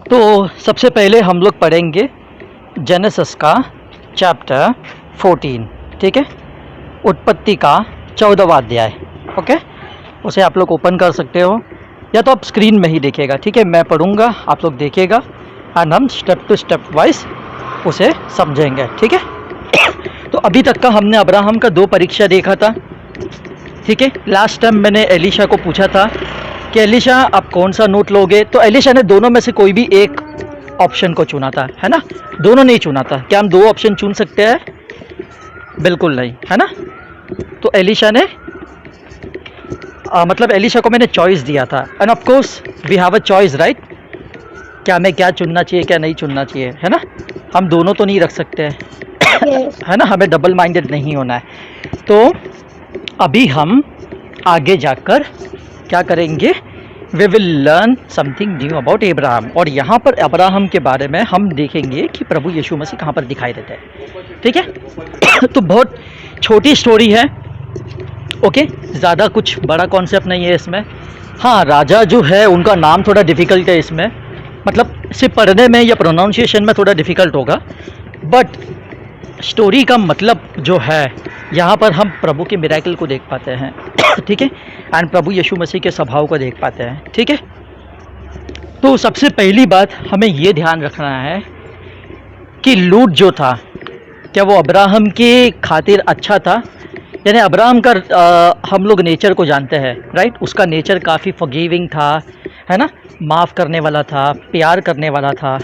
तो सबसे पहले हम लोग पढ़ेंगे जेनेसिस का चैप्टर 14, ठीक है, उत्पत्ति का 14वां अध्याय। ओके, उसे आप लोग ओपन कर सकते हो या तो आप स्क्रीन में ही देखिएगा, ठीक है। मैं पढ़ूंगा, आप लोग देखिएगा एंड हम स्टेप टू स्टेप वाइज उसे समझेंगे, ठीक है। तो अभी तक का हमने अब्राहम का 2 परीक्षा देखा था, ठीक है। लास्ट टाइम मैंने एलिशा को पूछा था कि एलिशा आप कौन सा नोट लोगे, तो एलिशा ने दोनों में से कोई भी एक ऑप्शन को चुना था, है ना। दोनों नहीं चुना था। क्या हम 2 ऑप्शन चुन सकते हैं? बिल्कुल नहीं, है ना। तो एलिशा ने मतलब एलिशा को मैंने चॉइस दिया था and of course we have a choice, right. क्या हमें क्या चुनना चाहिए, क्या नहीं चुनना चाहिए, है ना। हम दोनों तो नहीं रख सकते हैं, है ना। हमें डबल माइंडेड नहीं होना है। तो अभी हम आगे जाकर क्या करेंगे, we will learn something new about Abraham. और यहाँ पर अब्राहम के बारे में हम देखेंगे कि प्रभु यीशु मसीह कहाँ पर दिखाई देते हैं, ठीक है। तो बहुत छोटी स्टोरी है, ओके, ज़्यादा कुछ बड़ा कॉन्सेप्ट नहीं है इसमें। हाँ, राजा जो है उनका नाम थोड़ा डिफ़िकल्ट है इसमें, मतलब सिर्फ पढ़ने में या प्रोनाउंसिएशन में थोड़ा डिफ़िकल्ट होगा, बट स्टोरी का मतलब जो है यहाँ पर हम प्रभु के मिरेकल को देख पाते हैं, ठीक है, एंड प्रभु यीशु मसीह के स्वभाव को देख पाते हैं, ठीक है। तो सबसे पहली बात हमें ये ध्यान रखना है कि लूट जो था, क्या वो अब्राहम की खातिर अच्छा था? यानी अब्राहम का हम लोग नेचर को जानते हैं, राइट। उसका नेचर काफ़ी फॉरगिविंग था, है ना, माफ़ करने वाला था, प्यार करने वाला था।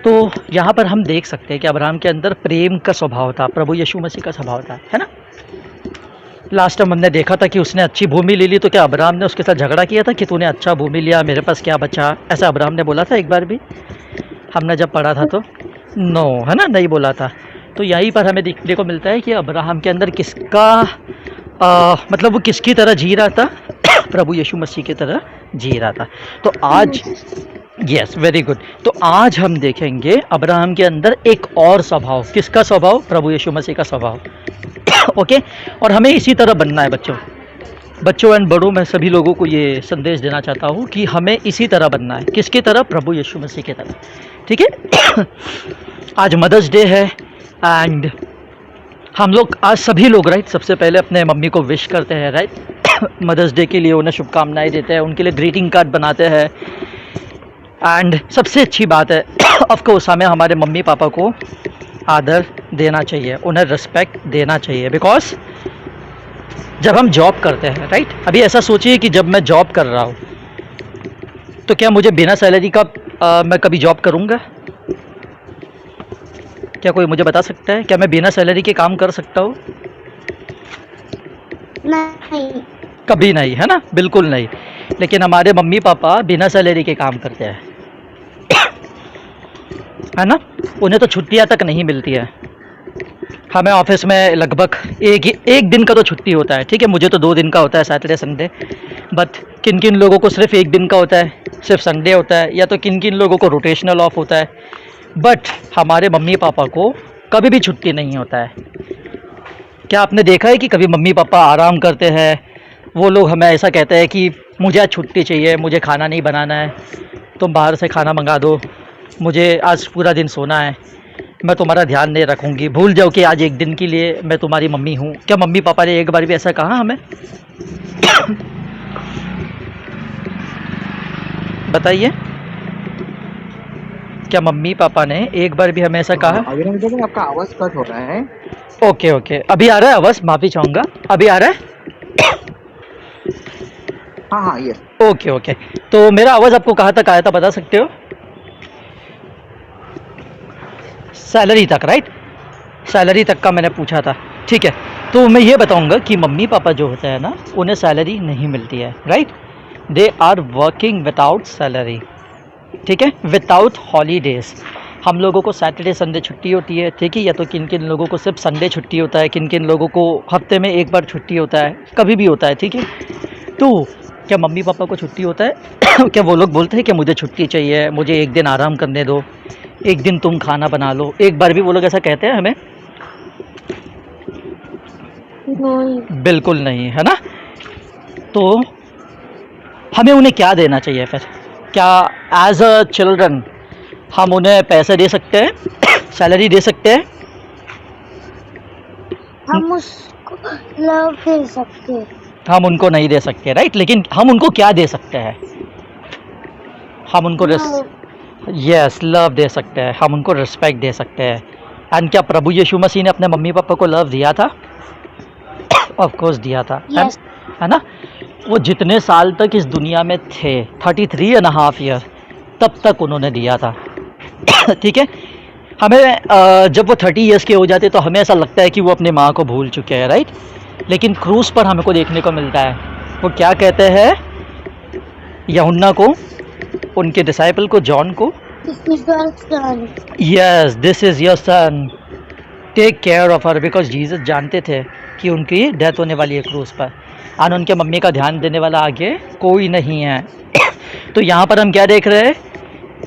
तो यहाँ पर हम देख सकते हैं कि अब्राहम के अंदर प्रेम का स्वभाव था, प्रभु यीशु मसीह का स्वभाव था, है ना। लास्ट टाइम हमने देखा था कि उसने अच्छी भूमि ले ली, तो क्या अब्राहम ने उसके साथ झगड़ा किया था कि तूने अच्छा भूमि लिया, मेरे पास क्या बचा? ऐसा अब्राहम ने बोला था एक बार भी, हमने जब पढ़ा था तो? नो, है ना, नहीं बोला था। तो यहीं पर हमें देखने को मिलता है कि अब्राहम के अंदर किसका मतलब वो किसकी तरह जी रहा था? प्रभु यीशु मसीह की तरह जी रहा था। तो आज यस, वेरी गुड। तो आज हम देखेंगे अब्राहम के अंदर एक और स्वभाव। किसका स्वभाव? प्रभु यीशु मसीह का स्वभाव। ओके, और हमें इसी तरह बनना है बच्चों एंड बड़ों। मैं सभी लोगों को ये संदेश देना चाहता हूँ कि हमें इसी तरह बनना है। किसकी तरह? प्रभु यीशु मसीह की तरह, ठीक है। आज मदर्स डे है एंड हम लोग आज सभी लोग, राइट, सबसे पहले अपने मम्मी को विश करते हैं, राइट। मदर्स डे के लिए उन्हें शुभकामनाएं देते हैं, उनके लिए ग्रीटिंग कार्ड बनाते हैं। एंड सबसे अच्छी बात है ऑफ कोर्स हमें हमारे मम्मी पापा को आदर देना चाहिए, उन्हें रिस्पेक्ट देना चाहिए, बिकॉज जब हम जॉब करते हैं, राइट। अभी ऐसा सोचिए कि जब मैं जॉब कर रहा हूँ तो क्या मुझे बिना सैलरी का मैं कभी जॉब करूँगा? क्या कोई मुझे बता सकता है? क्या मैं बिना सैलरी के काम कर सकता हूँ? नहीं, कभी नहीं, है ना, बिल्कुल नहीं। लेकिन हमारे मम्मी पापा बिना सैलरी के काम करते हैं, है ना। उन्हें तो छुट्टियां तक नहीं मिलती है। हमें ऑफिस में लगभग एक दिन का तो छुट्टी होता है, ठीक है। मुझे तो 2 दिन का होता है, सैटरडे संडे। बट किन किन लोगों को सिर्फ 1 दिन का होता है, सिर्फ संडे होता है, या तो किन किन लोगों को रोटेशनल ऑफ होता है। बट हमारे मम्मी पापा को कभी भी छुट्टी नहीं होता है। क्या आपने देखा है कि कभी मम्मी पापा आराम करते हैं? वो लोग हमें ऐसा कहते हैं कि मुझे आज छुट्टी चाहिए, मुझे खाना नहीं बनाना है, तुम बाहर से खाना मंगा दो, मुझे आज पूरा दिन सोना है, मैं तुम्हारा ध्यान नहीं रखूँगी, भूल जाओ कि आज एक दिन के लिए मैं तुम्हारी मम्मी हूँ। क्या मम्मी पापा ने एक बार भी ऐसा कहा हमें? बताइए, क्या मम्मी पापा ने एक बार भी हमें ऐसा कहा? अभी आपका आवाज़ कट हो रहा है। ओके, अभी आ रहा है आवाज़? माफ़ी चाहूँगा, अभी आ रहा है? हाँ, यस। ओके। तो मेरा आवाज़ आपको कहाँ तक आया था बता सकते हो? सैलरी तक, राइट। सैलरी तक का मैंने पूछा था, ठीक है। तो मैं ये बताऊंगा कि मम्मी पापा जो होते हैं ना, उन्हें सैलरी नहीं मिलती है, right. They are working without salary, ठीक है, विदाउट हॉलीडेज। हम लोगों को सैटरडे संडे छुट्टी होती है, ठीक है, या तो किन किन लोगों को सिर्फ संडे छुट्टी होता है, किन किन लोगों को हफ्ते में एक बार छुट्टी होता है, कभी भी होता है, ठीक है। तो क्या मम्मी पापा को छुट्टी होता है? क्या वो लोग बोलते हैं कि मुझे छुट्टी चाहिए, मुझे एक दिन आराम करने दो, एक दिन तुम खाना बना लो? एक बार भी वो लोग ऐसा कहते हैं हमें? नहीं, बिल्कुल नहीं, है ना। तो हमें उन्हें क्या देना चाहिए फिर? क्या एज अ चिल्ड्रन हम उन्हें पैसे दे सकते हैं, सैलरी दे सकते हैं? हम उसको लव दे सकते हैं। हम उनको नहीं दे सकते, राइट? लेकिन हम उनको क्या दे सकते हैं? हम उनको यस, लव दे सकते हैं, हम उनको रिस्पेक्ट दे सकते हैं। एंड क्या प्रभु यीशु मसीह ने अपने मम्मी पापा को लव दिया था? ऑफ कोर्स दिया था, Yes. है ना? वो जितने साल तक इस दुनिया में थे, 33.5 ईयर, तब तक उन्होंने दिया था। ठीक है। हमें जब वो 30 ईयर्स के हो जाते तो हमें ऐसा लगता है कि वो अपने माँ को भूल चुके हैं, राइट? लेकिन क्रूस पर हमको देखने को मिलता है, वो क्या कहते हैं यूहन्ना को, उनके डिसाइपल को, जॉन को, This is your son. Yes this is your son, take care of her. Because Jesus जानते थे कि उनकी डेथ होने वाली है क्रूस पर, और उनके मम्मी का ध्यान देने वाला आगे कोई नहीं है। तो यहाँ पर हम क्या देख रहे हैं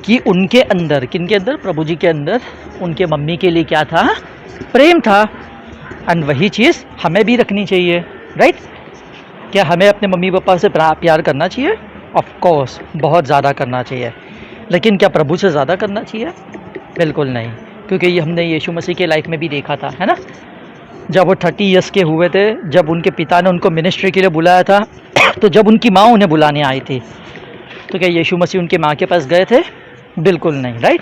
कि उनके अंदर, किनके अंदर? प्रभु जी के अंदर उनके मम्मी के लिए क्या था? प्रेम था। एंड वही चीज़ हमें भी रखनी चाहिए, राइट? क्या हमें अपने मम्मी पापा से प्यार करना चाहिए? ऑफ कोर्स, बहुत ज़्यादा करना चाहिए। लेकिन क्या प्रभु से ज़्यादा करना चाहिए? बिल्कुल नहीं, क्योंकि ये हमने यीशु मसीह के लाइफ में भी देखा था, है ना? जब वो 30 ईयर्स के हुए थे, जब उनके पिता ने उनको मिनिस्ट्री के लिए बुलाया था, तो जब उनकी माँ उन्हें बुलाने आई थी, तो क्या यीशु मसीह उनकी माँ के पास गए थे? बिल्कुल नहीं, राइट?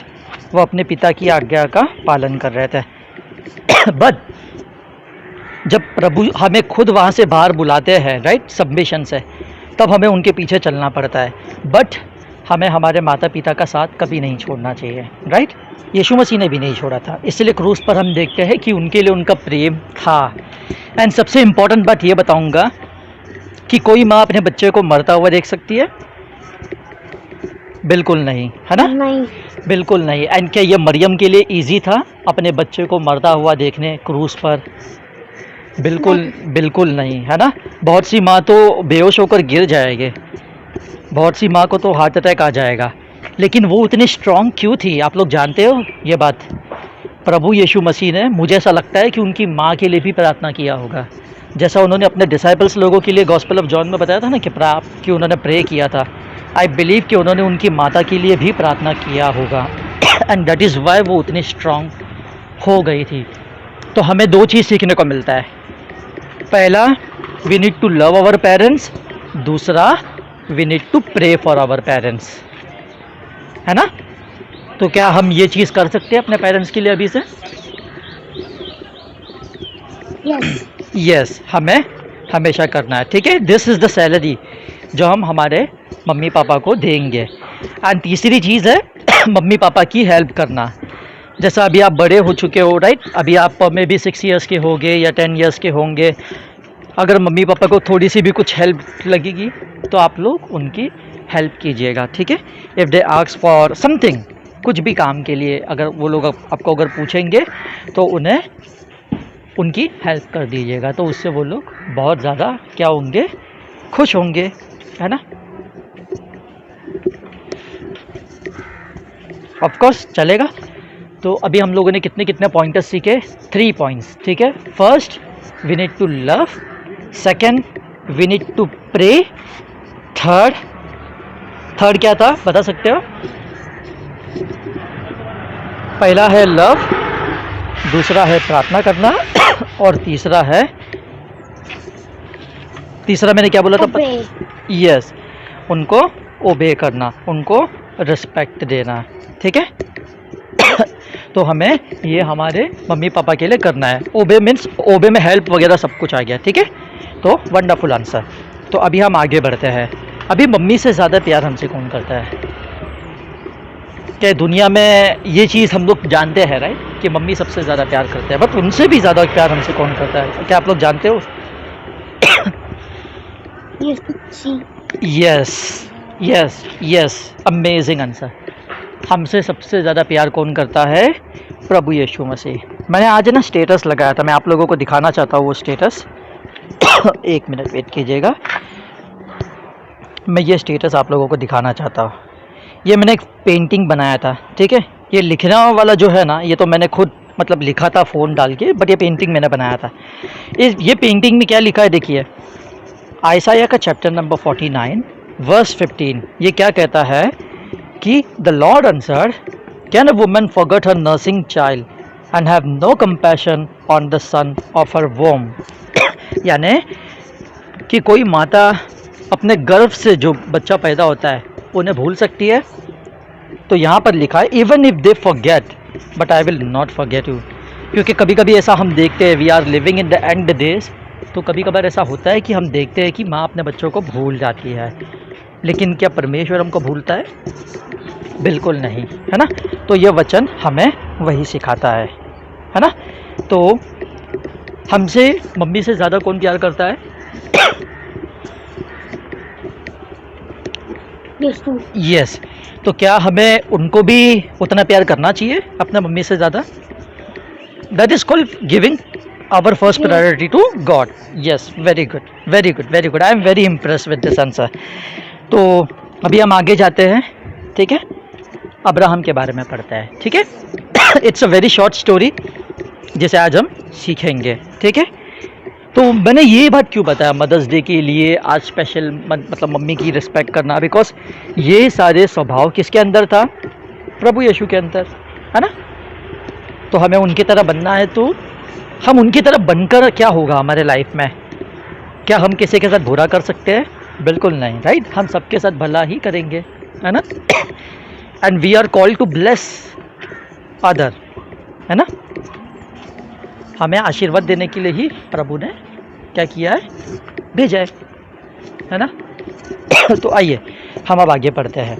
वो अपने पिता की आज्ञा का पालन कर रहे थे। बट जब प्रभु हमें खुद वहाँ से बाहर बुलाते हैं, राइट, सबमिशन से, तब हमें उनके पीछे चलना पड़ता है। बट हमें हमारे माता पिता का साथ कभी नहीं छोड़ना चाहिए, राइट? यीशु मसीह ने भी नहीं छोड़ा था, इसलिए क्रूस पर हम देखते हैं कि उनके लिए उनका प्रेम था। एंड सबसे इम्पॉर्टेंट बात ये बताऊंगा कि कोई माँ अपने बच्चे को मरता हुआ देख सकती है? बिल्कुल नहीं, है ना? नहीं। बिल्कुल नहीं। एंड क्या ये मरियम के लिए इजी था अपने बच्चे को मरता हुआ देखने क्रूस पर? बिल्कुल बिल्कुल नहीं, है ना? बहुत सी माँ तो बेहोश होकर गिर जाएंगे, बहुत सी माँ को तो हार्ट अटैक आ जाएगा, लेकिन वो इतनी स्ट्रांग क्यों थी? आप लोग जानते हो ये बात? प्रभु यीशु मसीह ने, मुझे ऐसा लगता है कि उनकी माँ के लिए भी प्रार्थना किया होगा, जैसा उन्होंने अपने डिसाइपल्स लोगों के लिए गॉस्पेल ऑफ जॉन में बताया था ना कि उन्होंने प्रे किया था। आई बिलीव कि उन्होंने उनकी माता के लिए भी प्रार्थना किया होगा। एंड दैट इज़ वाई वो उतनी स्ट्रांग हो गई थी। तो हमें दो चीज़ सीखने को मिलता है। पहला, we need to love our parents, दूसरा we need to pray for our parents, है ना? तो क्या हम ये चीज़ कर सकते हैं अपने पेरेंट्स के लिए अभी से? यस। यस, हमें हमेशा करना है, ठीक है? दिस इज़ द सैलरी जो हम हमारे मम्मी पापा को देंगे। एंड तीसरी चीज़ है मम्मी पापा की हेल्प करना। जैसा अभी आप बड़े हो चुके हो, राइट? अभी आप में भी 6 ईयर्स के होंगे या 10 ईयर्स के होंगे। अगर मम्मी पापा को थोड़ी सी भी कुछ हेल्प लगेगी तो आप लोग उनकी हेल्प कीजिएगा, ठीक है? If they ask for something, कुछ भी काम के लिए अगर वो लोग आपको अगर पूछेंगे तो उन्हें उनकी हेल्प कर दीजिएगा, तो उससे वो लोग बहुत ज़्यादा क्या होंगे? खुश होंगे, है ना? ऑफ कोर्स चलेगा। तो अभी हम लोगों ने कितने कितने पॉइंटर्स सीखे? 3 पॉइंट्स, ठीक है? First, we need to love, second, we need to pray, third क्या था बता सकते हो? पहला है लव, दूसरा है प्रार्थना करना, और तीसरा मैंने क्या बोला था? Obey. यस, उनको ओबे करना, उनको रिस्पेक्ट देना, ठीक है? तो हमें ये हमारे मम्मी पापा के लिए करना है। ओबे मीन्स ओबे में हेल्प वगैरह सब कुछ आ गया, ठीक है? तो वंडरफुल आंसर। तो अभी हम आगे बढ़ते हैं। अभी मम्मी से ज़्यादा प्यार हमसे कौन करता है? क्या दुनिया में ये चीज़ हम लोग जानते हैं, राइट, कि मम्मी सबसे ज़्यादा प्यार करते हैं, बट उनसे भी ज़्यादा प्यार हमसे कौन करता है? क्या आप लोग जानते हो? Yes, amazing answer. हमसे सबसे ज़्यादा प्यार कौन करता है? प्रभु यीशु मसीह। मैंने आज ना स्टेटस लगाया था, मैं आप लोगों को दिखाना चाहता हूँ वो स्टेटस। 1 मिनट वेट कीजिएगा, मैं ये स्टेटस आप लोगों को दिखाना चाहता हूँ। ये मैंने एक पेंटिंग बनाया था, ठीक है? ये लिखना वाला जो है ना, ये तो मैंने खुद मतलब लिखा था फ़ोन डाल के, बट ये पेंटिंग मैंने बनाया था। ये पेंटिंग में क्या लिखा है देखिए, आयसाया का चैप्टर नंबर 49 वर्स 15। ये क्या कहता है कि the lord answered, can a woman forget her nursing child and have no compassion on the son of her womb. यानी कि कोई माता अपने गर्भ से जो बच्चा पैदा होता है उन्हें भूल सकती है? तो यहाँ पर लिखा है even if they forget but I will not forget you. क्योंकि कभी कभी ऐसा हम देखते हैं, we are living in the end days, तो कभी कभार ऐसा होता है कि हम देखते हैं कि माँ अपने बच्चों को भूल जाती है, लेकिन क्या परमेश्वर हमको भूलता है? बिल्कुल नहीं, है ना। तो यह वचन हमें वही सिखाता है ना। तो हमसे मम्मी से ज़्यादा कौन प्यार करता है? यस। तो क्या हमें उनको भी उतना प्यार करना चाहिए अपने मम्मी से ज़्यादा? That is called giving our first priority to God. Yes, very good, very good, very good. I am very impress with this answer. तो अभी हम आगे जाते हैं, ठीक है। अब्राहम के बारे में पढ़ते हैं, ठीक है। It's a very short story जिसे आज हम सीखेंगे, ठीक है। तो मैंने ये बात क्यों बताया मदर्स डे के लिए आज स्पेशल, मतलब मम्मी की रिस्पेक्ट करना, बिकॉज ये सारे स्वभाव किसके अंदर था? प्रभु यीशु के अंदर, है ना। तो हमें उनकी तरह बनना है, तो हम उनकी तरह बनकर क्या होगा हमारे लाइफ में? क्या हम किसी के साथ बुरा कर सकते हैं? बिल्कुल नहीं, राइट। हम सबके साथ भला ही करेंगे, है ना। And we are called to bless other, है ना। हमें आशीर्वाद देने के लिए ही प्रभु ने क्या किया है? भेजा है ना। तो आइए हम अब आगे पढ़ते हैं।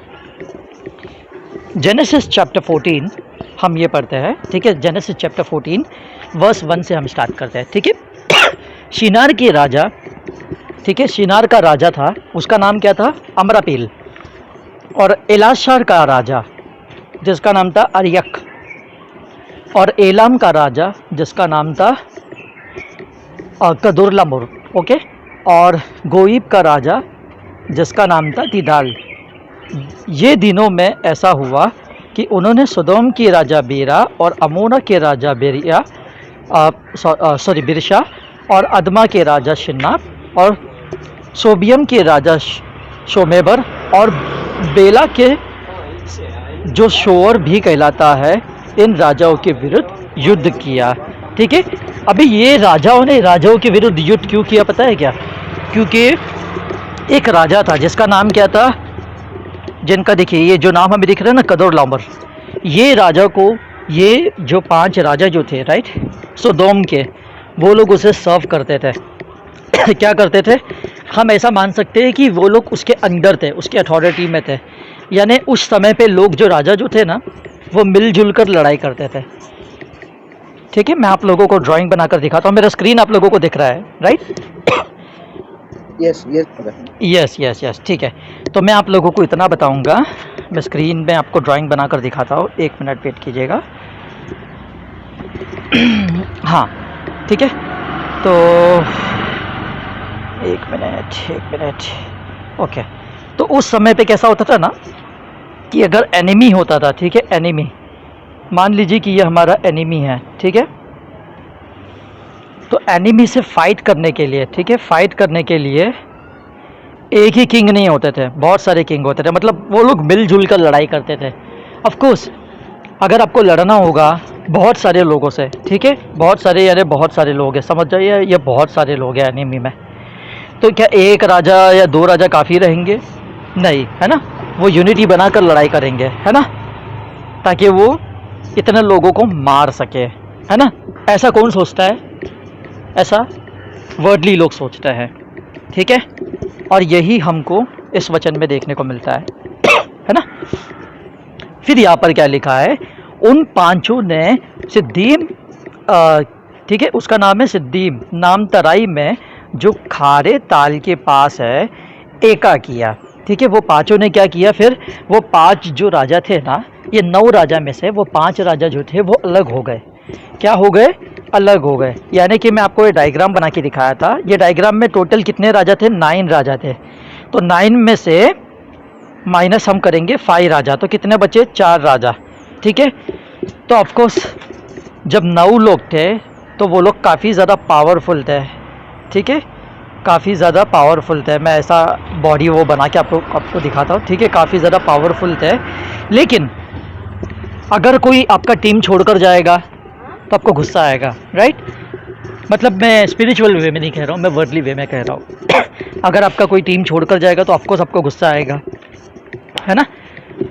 जेनेसिस चैप्टर 14 हम ये पढ़ते हैं, ठीक है। जेनेसिस चैप्टर 14 वर्स 1 से हम स्टार्ट करते हैं, ठीक है। शिनार के राजा, ठीक है, शिनार का राजा था, उसका नाम क्या था? अमरापेल। और एलाशार का राजा जिसका नाम था अरियक, और एलाम का राजा जिसका नाम था कदुर्लामुर, ओके। और गोइब का राजा जिसका नाम था तिदाल। ये दिनों में ऐसा हुआ कि उन्होंने सदोम के राजा बेरा और अमोना के राजा बिरशा और अदमा के राजा शिन्नाब और सोबियम के राजा शोमेबर और बेला के जो शोर भी कहलाता है, इन राजाओं के विरुद्ध युद्ध किया, ठीक है। अभी ये राजाओं ने राजाओं के विरुद्ध युद्ध क्यों किया पता है क्या? क्योंकि एक राजा था जिसका नाम क्या था? जिनका देखिए ये जो नाम हमें दिख रहा है ना, कदोरलामर। ये राजा को, ये जो 5 राजा जो थे, राइट, सोदोम के, वो लोग उसे सर्व करते थे। क्या करते थे? हम ऐसा मान सकते हैं कि वो लोग उसके अंडर थे, उसके अथॉरिटी में थे। यानी उस समय पे लोग, जो राजा जो थे ना, वो मिलजुल कर लड़ाई करते थे, ठीक है। मैं आप लोगों को ड्राइंग बनाकर दिखाता हूँ। मेरा स्क्रीन आप लोगों को दिख रहा है, right? Yes yes yes yes, ठीक है। तो मैं आप लोगों को इतना बताऊंगा, मैं स्क्रीन में आपको ड्राइंग बनाकर दिखाता हूँ। 1 मिनट वेट कीजिएगा। हाँ, ठीक है। तो 1 मिनट, ओके। तो उस समय पे कैसा होता था ना कि अगर एनिमी होता था, ठीक है, एनिमी, मान लीजिए कि ये हमारा एनिमी है, ठीक है। तो एनिमी से फाइट करने के लिए, ठीक है, फाइट करने के लिए एक ही किंग नहीं होते थे, बहुत सारे किंग होते थे। मतलब वो लोग मिलजुल कर लड़ाई करते थे। ऑफ कोर्स अगर आपको लड़ना होगा बहुत सारे लोगों से, ठीक है, बहुत सारे, यानी बहुत सारे लोग हैं, समझ जाइए, ये बहुत सारे लोग हैं एनिमी में। तो क्या एक राजा या 2 राजा काफ़ी रहेंगे? नहीं, है ना। वो यूनिटी बनाकर लड़ाई करेंगे, है ना, ताकि वो इतने लोगों को मार सके, है ना। ऐसा कौन सोचता है? ऐसा वर्डली लोग सोचते हैं, ठीक है। और यही हमको इस वचन में देखने को मिलता है ना। फिर यहाँ पर क्या लिखा है? उन 5 ने सिद्दीम, ठीक है, उसका नाम है सिद्दीम, नाम तराई में जो खारे ताल के पास है, एका किया, ठीक है। वो 5 ने क्या किया? फिर वो 5 जो राजा थे ना, ये 9 राजा में से वो 5 राजा जो थे वो अलग हो गए। क्या हो गए? अलग हो गए। यानी कि मैं आपको ये डायग्राम बना के दिखाया था। ये डायग्राम में टोटल कितने राजा थे? 9 राजा थे। तो 9 में से माइनस हम करेंगे 5 राजा, तो कितने बचे? 4 राजा, ठीक है। तो ऑफकोर्स जब 9 लोग थे तो वो लोग काफ़ी ज़्यादा पावरफुल थे, ठीक है। काफ़ी ज़्यादा पावरफुल थे। मैं ऐसा बॉडी वो बना के आपको दिखाता हूँ, ठीक है। काफ़ी ज़्यादा पावरफुल थे, लेकिन अगर कोई आपका टीम छोड़कर जाएगा तो आपको गुस्सा आएगा, राइट। मतलब मैं स्पिरिचुअल वे में नहीं कह रहा हूँ, मैं वर्डली वे में कह रहा हूँ। अगर आपका कोई टीम छोड़कर जाएगा तो ऑफकोर्स आपको गुस्सा आएगा, है ना।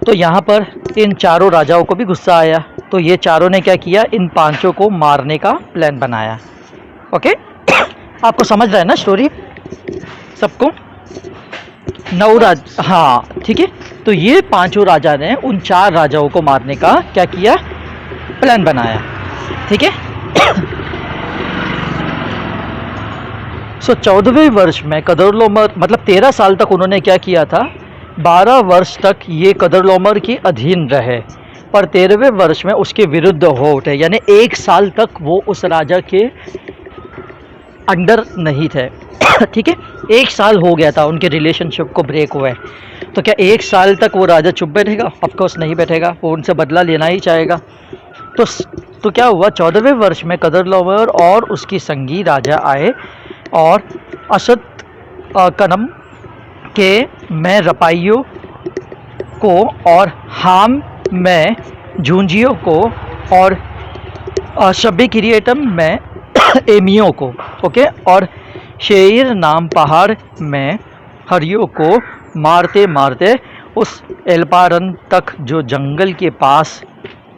तो यहाँ पर इन चारों राजाओं को भी गुस्सा आया, तो ये चारों ने क्या किया, इन पांचों को मारने का प्लान बनाया। ओके, आपको समझ रहा है ना स्टोरी सबको? हाँ, ठीक है। तो ये पांचों राजा ने उन चार राजाओं को मारने का क्या किया, प्लान बनाया, ठीक है। सो 14वें वर्ष में कदरलोमर, मतलब 13 साल तक उन्होंने क्या किया था, 12 वर्ष तक ये कदरलोमर के अधीन रहे, पर 13वें वर्ष में उसके विरुद्ध हो उठे, यानी 1 साल तक वो उस राजा के अंडर नहीं थे, ठीक है। 1 साल हो गया था उनके रिलेशनशिप को ब्रेक हुए, तो क्या 1 साल तक वो राजा चुप बैठेगा? ऑफकोर्स नहीं बैठेगा, वो उनसे बदला लेना ही चाहेगा। तो क्या हुआ, 14वें वर्ष में कदरलोमर और उसकी संगी राजा आए और असद कनम के में रपाइयों को और हाम में झुंझियों को और शब्बे किरियटम में एमियों को, ओके, और शेर नाम पहाड़ में हरियों को मारते मारते उस एल्पारन तक जो जंगल के पास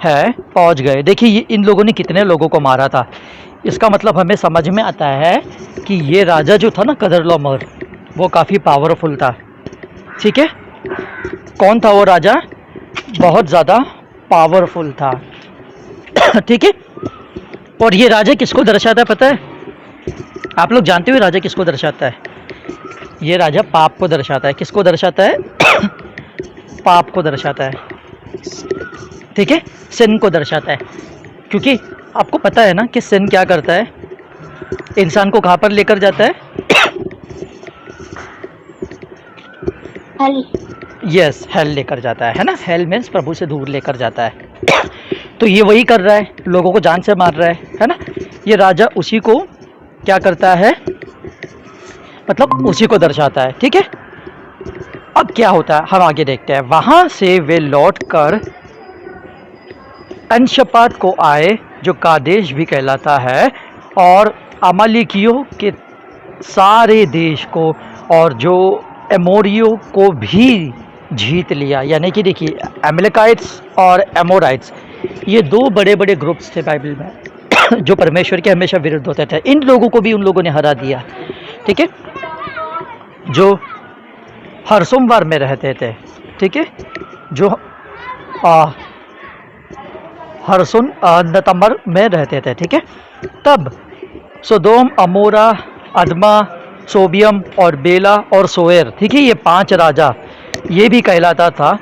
है पहुंच गए। देखिए इन लोगों ने कितने लोगों को मारा था, इसका मतलब हमें समझ में आता है कि ये राजा जो था ना कदरलोमर, वो काफ़ी पावरफुल था, ठीक है। कौन था वो राजा? बहुत ज़्यादा पावरफुल था, ठीक है। और ये राजा किसको दर्शाता है पता है? आप लोग जानते हो राजा किसको दर्शाता है? ये राजा पाप को दर्शाता है। किसको दर्शाता है? पाप को दर्शाता है, ठीक है, सिन को दर्शाता है। क्योंकि आपको पता है ना कि सिन क्या करता है, इंसान को कहाँ पर लेकर जाता है? हेल। यस, हेल लेकर जाता है ना। हेल मीन्स प्रभु से दूर लेकर जाता है। तो ये वही कर रहा है, लोगों को जान से मार रहा है ना। ये राजा उसी को क्या करता है, मतलब उसी को दर्शाता है, ठीक है। अब क्या होता है हम आगे देखते हैं। वहां से वे लौट कर अंशपात को आए, जो कादेश भी कहलाता है, और अमालिकियों के सारे देश को और जो एमोरियों को भी जीत लिया। यानी कि देखिए अमेलेकाइट्स और एमोराइट्स, ये दो बड़े बड़े ग्रुप्स थे बाइबल में जो परमेश्वर के हमेशा विरुद्ध होते थे। इन लोगों को भी उन लोगों ने हरा दिया, ठीक है, जो हर सोमवार में रहते थे, ठीक है, जो हरसुन नतंबर में रहते थे, ठीक है। तब सोदोम, अमोरा, अदमा, सोबियम और बेला और सोएर, ठीक है, ये 5 राजा ये भी कहलाता था,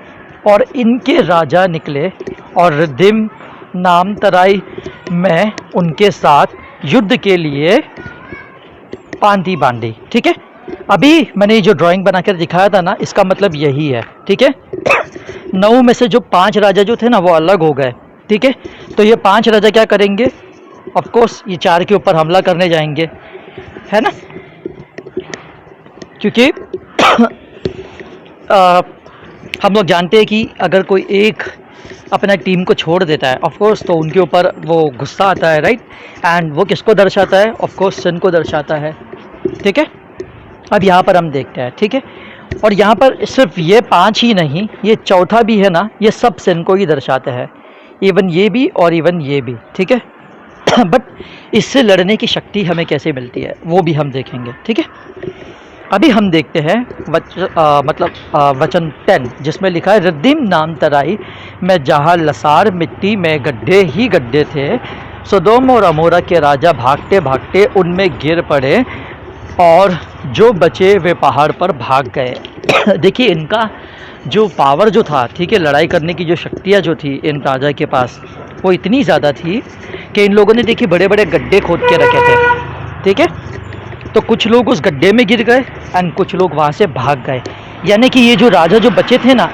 और इनके राजा निकले और रिद्दिम नाम तराई में उनके साथ युद्ध के लिए पांति बांधी, ठीक है। अभी मैंने जो ड्राइंग बनाकर दिखाया था ना, इसका मतलब यही है, ठीक है। 9 में से जो 5 राजा जो थे ना वो अलग हो गए, ठीक है। तो ये 5 राजा क्या करेंगे, ऑफ कोर्स ये 4 के ऊपर हमला करने जाएंगे, है ना, क्योंकि हम लोग जानते हैं कि अगर कोई एक अपना टीम को छोड़ देता है, ऑफ कोर्स तो उनके ऊपर वो गुस्सा आता है, राइट। एंड वो किसको दर्शाता है? ऑफ कोर्स सिन को दर्शाता है, ठीक है। अब यहाँ पर हम देखते हैं, ठीक है, और यहाँ पर सिर्फ ये 5 ही नहीं, ये चौथा भी है ना, ये सब सिन को ही दर्शाते हैं, इवन ये भी और इवन ये भी, ठीक है। बट इससे लड़ने की शक्ति हमें कैसे मिलती है वो भी हम देखेंगे, ठीक है। अभी हम देखते हैं वचन 10, जिसमें लिखा है, रिद्दिम नाम तराई में जहाँ लसार मिट्टी में गड्ढे ही गड्ढे थे, सोदोम और अमोरा के राजा भागते भागते उनमें गिर पड़े और जो बचे वे पहाड़ पर भाग गए। देखिए इनका जो पावर जो था, ठीक है, लड़ाई करने की जो शक्तियाँ जो थी इन राजा के पास, वो इतनी ज़्यादा थी कि इन लोगों ने देखिए बड़े बड़े गड्ढे खोद के रखे थे, ठीक है। तो कुछ लोग उस गड्ढे में गिर गए एंड कुछ लोग वहाँ से भाग गए। यानी कि ये जो राजा जो बचे थे ना,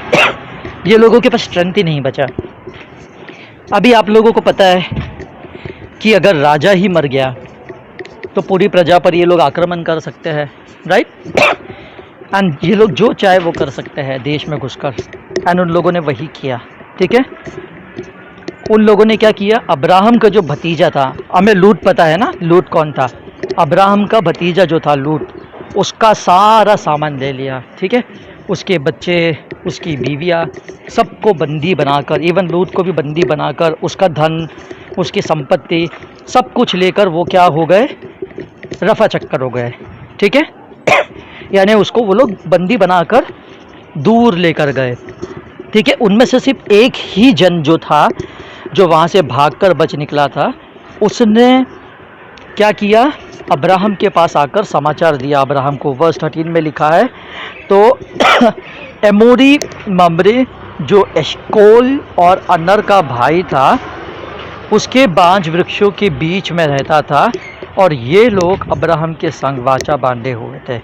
ये लोगों के पास स्ट्रेंथ ही नहीं बचा। अभी आप लोगों को पता है कि अगर राजा ही मर गया तो पूरी प्रजा पर ये लोग आक्रमण कर सकते हैं, राइट। एंड ये लोग जो चाहे वो कर सकते हैं देश में घुसकर, एंड उन लोगों ने वही किया, ठीक है। उन लोगों ने क्या किया, अब्राहम का जो भतीजा था, हमें लूत पता है ना, लूत कौन था, अब्राहम का भतीजा जो था लूत, उसका सारा सामान ले लिया, ठीक है। उसके बच्चे, उसकी बीवियाँ, सबको बंदी बनाकर, इवन लूत को भी बंदी बनाकर, उसका धन, उसकी संपत्ति, सब कुछ लेकर वो क्या हो गए, रफा चक्कर हो गए, ठीक है। यानी उसको वो लोग बंदी बनाकर दूर लेकर गए, ठीक है। उनमें से सिर्फ एक ही जन जो था, जो वहाँ से भागकर बच निकला था, उसने क्या किया, अब्राहम के पास आकर समाचार दिया अब्राहम को। वर्स 13 में लिखा है, तो एमोरी ममरे जो एशकोल और अनर का भाई था, उसके बांज वृक्षों के बीच में रहता था, और ये लोग अब्राहम के संग वाचा बांधे हुए थे,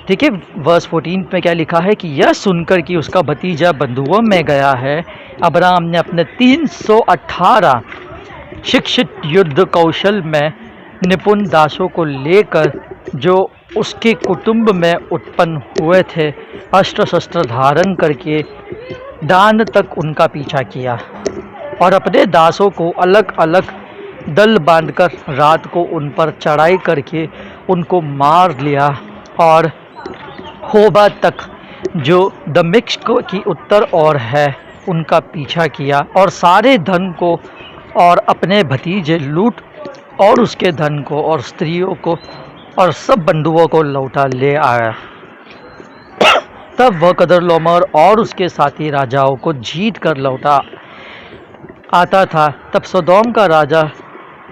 ठीक है। वर्स 14 में क्या लिखा है कि यह सुनकर कि उसका भतीजा बंधुओं में गया है, अब्राहम ने अपने 318 शिक्षित युद्ध कौशल में निपुण दासों को लेकर, जो उसके कुटुंब में उत्पन्न हुए थे, अस्त्र शस्त्र धारण करके दान तक उनका पीछा किया, और अपने दासों को अलग अलग दल बांधकर रात को उन पर चढ़ाई करके उनको मार लिया, और होबा तक जो दमिश्क की उत्तर ओर है उनका पीछा किया, और सारे धन को और अपने भतीजे लूत और उसके धन को और स्त्रियों को और सब बंधुओं को लौटा ले आया। तब वह कदरलोमर और उसके साथी राजाओं को जीत कर लौटा आता था। तब सोदोम का राजा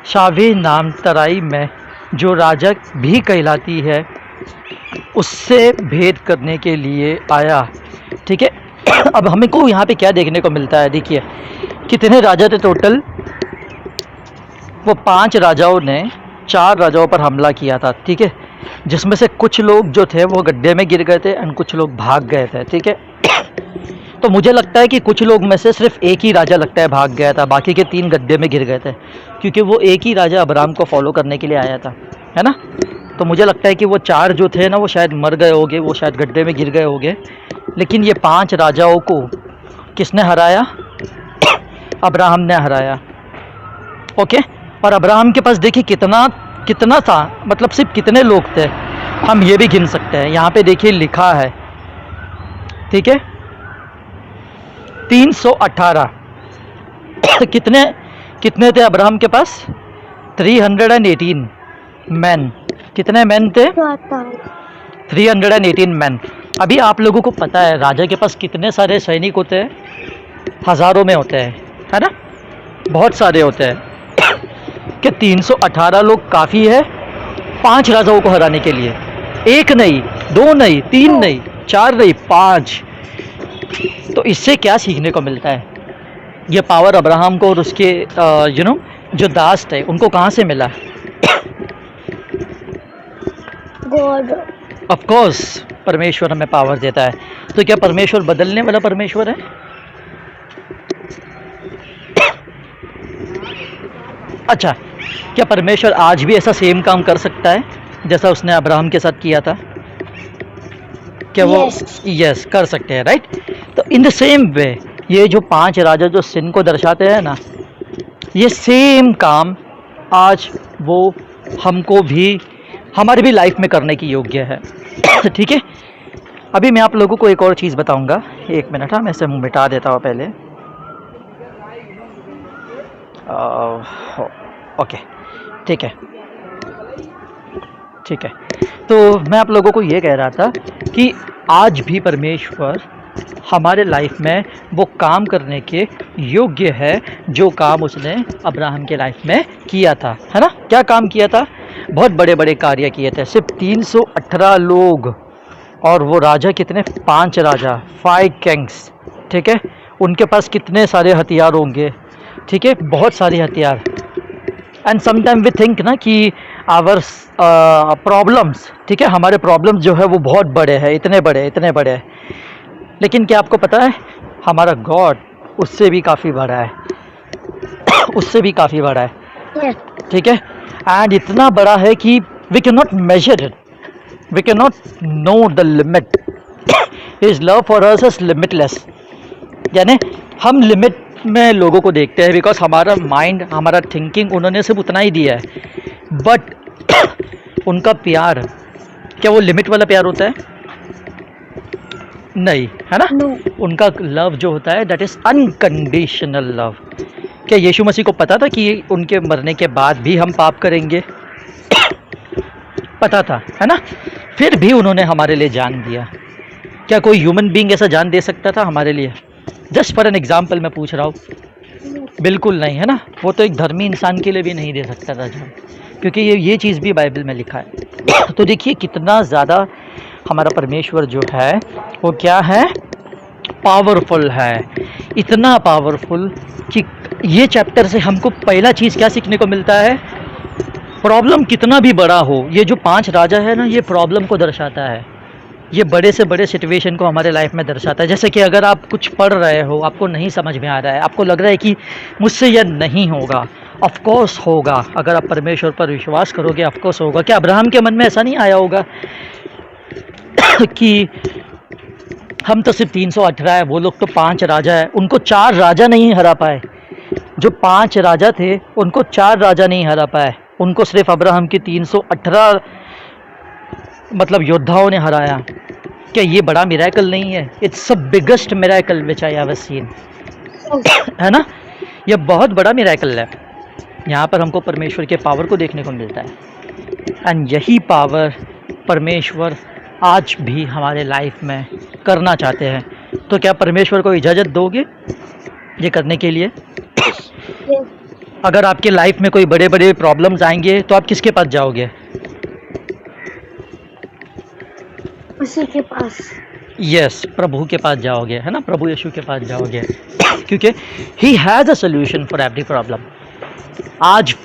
शावे नाम तराई में, जो राजा भी कहलाती है, उससे भेंट करने के लिए आया, ठीक है। अब हमें को यहाँ पे क्या देखने को मिलता है, देखिए कितने राजा थे टोटल। वो 5 राजाओं ने 4 राजाओं पर हमला किया था, ठीक है, जिसमें से कुछ लोग जो थे वो गड्ढे में गिर गए थे और कुछ लोग भाग गए थे, ठीक है। तो मुझे लगता है कि कुछ लोग में से सिर्फ एक ही राजा लगता है भाग गया था, बाकी के 3 गड्ढे में गिर गए थे, क्योंकि वो एक ही राजा अब्राहम को फॉलो करने के लिए आया था, है ना। तो मुझे लगता है कि वो 4 जो थे ना, वो शायद मर गए होंगे, वो शायद गड्ढे में गिर गए होंगे, लेकिन ये 5 राजाओं को किसने हराया, अब्राहम ने हराया, ओके। और अब्राहम के पास देखिए कितना था, मतलब सिर्फ कितने लोग थे, हम ये भी गिन सकते हैं। यहाँ पे देखिए लिखा है, ठीक है, 318 कितने थे अब्राहम के पास, 318 मैन। कितने मैन थे, 318 मैन। अभी आप लोगों को पता है राजा के पास कितने सारे सैनिक होते हैं, हज़ारों में होते हैं, है ना, बहुत सारे होते हैं। कि 318 लोग काफ़ी है 5 राजाओं को हराने के लिए, 1 नहीं, 2 नहीं, 3 नहीं, 4 नहीं, 5। तो इससे क्या सीखने को मिलता है, ये पावर अब्राहम को और उसके जो दास थे उनको कहाँ से मिला, गॉड। ऑफ कोर्स परमेश्वर हमें पावर देता है। तो क्या परमेश्वर बदलने वाला परमेश्वर है? अच्छा, क्या परमेश्वर आज भी ऐसा सेम काम कर सकता है जैसा उसने अब्राहम के साथ किया था? क्या वो यस कर सकते हैं, राइट। तो इन द सेम वे ये जो 5 राजा जो सिन को दर्शाते हैं ना, ये सेम काम आज वो हमको भी हमारे भी लाइफ में करने की योग्य है। ठीक है, अभी मैं आप लोगों को एक और चीज़ बताऊंगा। 1 मिनट, हाँ मैं इसे मिटा देता हूँ पहले। ओके, ठीक है ठीक है। तो मैं आप लोगों को ये कह रहा था कि आज भी परमेश्वर हमारे लाइफ में वो काम करने के योग्य है जो काम उसने अब्राहम के लाइफ में किया था, है ना। क्या काम किया था? बहुत बड़े बड़े कार्य किए थे। सिर्फ 318 लोग, और वो राजा कितने? 5 राजा, 5 किंग्स, ठीक है। उनके पास कितने सारे हथियार होंगे, ठीक है, बहुत सारे हथियार। एंड समटाइम वी थिंक ना कि आवर प्रॉब्लम्स, ठीक है, हमारे प्रॉब्लम्स जो है वो बहुत बड़े हैं, इतने बड़े हैं, लेकिन क्या आपको पता है हमारा गॉड उससे भी काफ़ी बड़ा है, उससे भी काफ़ी बड़ा है, ठीक है। एंड इतना बड़ा है कि we can not measure it, we can not know the limit. His love for us is limitless. यानी हम लिमिट में लोगों को देखते हैं बिकॉज हमारा माइंड, हमारा थिंकिंग उन्होंने सिर्फ उतना ही दिया है. बट उनका प्यार, क्या वो लिमिट वाला प्यार होता है? नहीं, है ना? No. उनका लव जो होता है दैट इज अनकंडीशनल लव. क्या यीशु मसीह को पता था कि उनके मरने के बाद भी हम पाप करेंगे? पता था, है ना? फिर भी उन्होंने हमारे लिए जान दिया. क्या कोई ह्यूमन बीइंग ऐसा जान दे सकता था हमारे लिए? जस्ट फॉर एन एग्जाम्पल मैं पूछ रहा हूँ. बिल्कुल नहीं, है ना? वो तो एक धर्मी इंसान के लिए भी नहीं दे सकता था जान, क्योंकि ये चीज़ भी बाइबल में लिखा है. तो देखिए कितना ज़्यादा हमारा परमेश्वर जो है वो क्या है? पावरफुल है. इतना पावरफुल कि ये चैप्टर से हमको पहला चीज़ क्या सीखने को मिलता है? प्रॉब्लम कितना भी बड़ा हो, ये जो 5 राजा है ना, ये प्रॉब्लम को दर्शाता है. ये बड़े से बड़े सिचुएशन को हमारे लाइफ में दर्शाता है. जैसे कि अगर आप कुछ पढ़ रहे हो, आपको नहीं समझ में आ रहा है, आपको लग रहा है कि मुझसे यह नहीं होगा, ऑफ कोर्स होगा. अगर आप परमेश्वर पर विश्वास करोगे, ऑफ कोर्स होगा. क्या अब्राहम के मन में ऐसा नहीं आया होगा कि हम तो सिर्फ 318 है, वो लोग तो 5 राजा है, उनको 4 राजा नहीं हरा पाए. जो 5 राजा थे उनको 4 राजा नहीं हरा पाए, उनको सिर्फ अब्राहम की 318 मतलब योद्धाओं ने हराया. क्या ये बड़ा मिरेकल नहीं है? It's the biggest miracle which I have seen, है ना? ये बहुत बड़ा मिरेकल है. यहाँ पर हमको परमेश्वर के पावर को देखने को मिलता है. एंड यही पावर परमेश्वर आज भी हमारे लाइफ में करना चाहते हैं. तो क्या परमेश्वर को इजाज़त दोगे ये करने के लिए? Yes. अगर आपके लाइफ में कोई बड़े बड़े प्रॉब्लम्स आएंगे तो आप किसके पास जाओगे? उसी के पास. यस, प्रभु के पास जाओगे, है ना? प्रभु यीशु के पास जाओगे, क्योंकि he has a solution for every problem. आज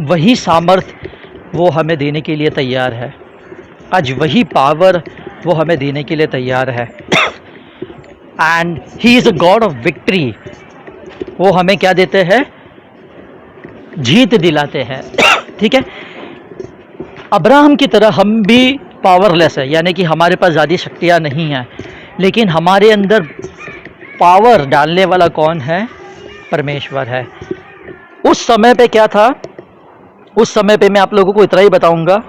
वही सामर्थ वो हमें देने के लिए तैयार है. आज वही पावर वो हमें देने के लिए तैयार है. And he is a God of victory. वो हमें क्या देते हैं? जीत दिलाते हैं. ठीक है? अब्राहम की तरह हम भी पावरलेस है, यानी कि हमारे पास ज़्यादा शक्तियाँ नहीं हैं, लेकिन हमारे अंदर पावर डालने वाला कौन है? परमेश्वर है. उस समय पे क्या था? उस समय पे मैं आप लोगों को इतना ही बताऊंगा.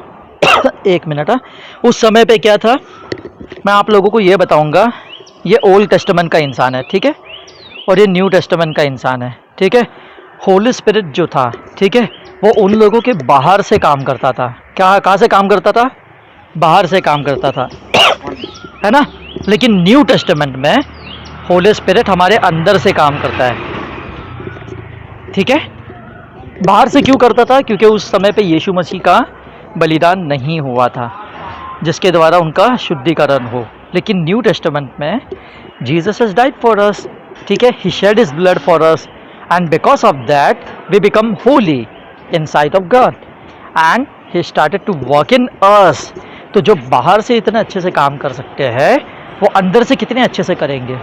एक मिनट. उस समय पे क्या था मैं आप लोगों को ये बताऊंगा. ये ओल्ड टेस्टामेंट का इंसान है, ठीक है, और ये न्यू टेस्टामेंट का इंसान है, ठीक है. होली स्पिरिट जो था, ठीक है, वो उन लोगों के बाहर से काम करता था. कहाँ से काम करता था? बाहर से काम करता था, है ना. लेकिन न्यू टेस्टामेंट में होली स्पिरिट हमारे अंदर से काम करता है. ठीक है. बाहर से क्यों करता था? क्योंकि उस समय पे यीशु मसीह का बलिदान नहीं हुआ था जिसके द्वारा उनका शुद्धिकरण हो. लेकिन न्यू टेस्टामेंट में Jesus has died for us, ठीक है, he shed his blood for us, and because of that we become holy in sight of God and he started to work in us. तो जो बाहर से इतने अच्छे से काम कर सकते हैं वो अंदर से कितने अच्छे से करेंगे?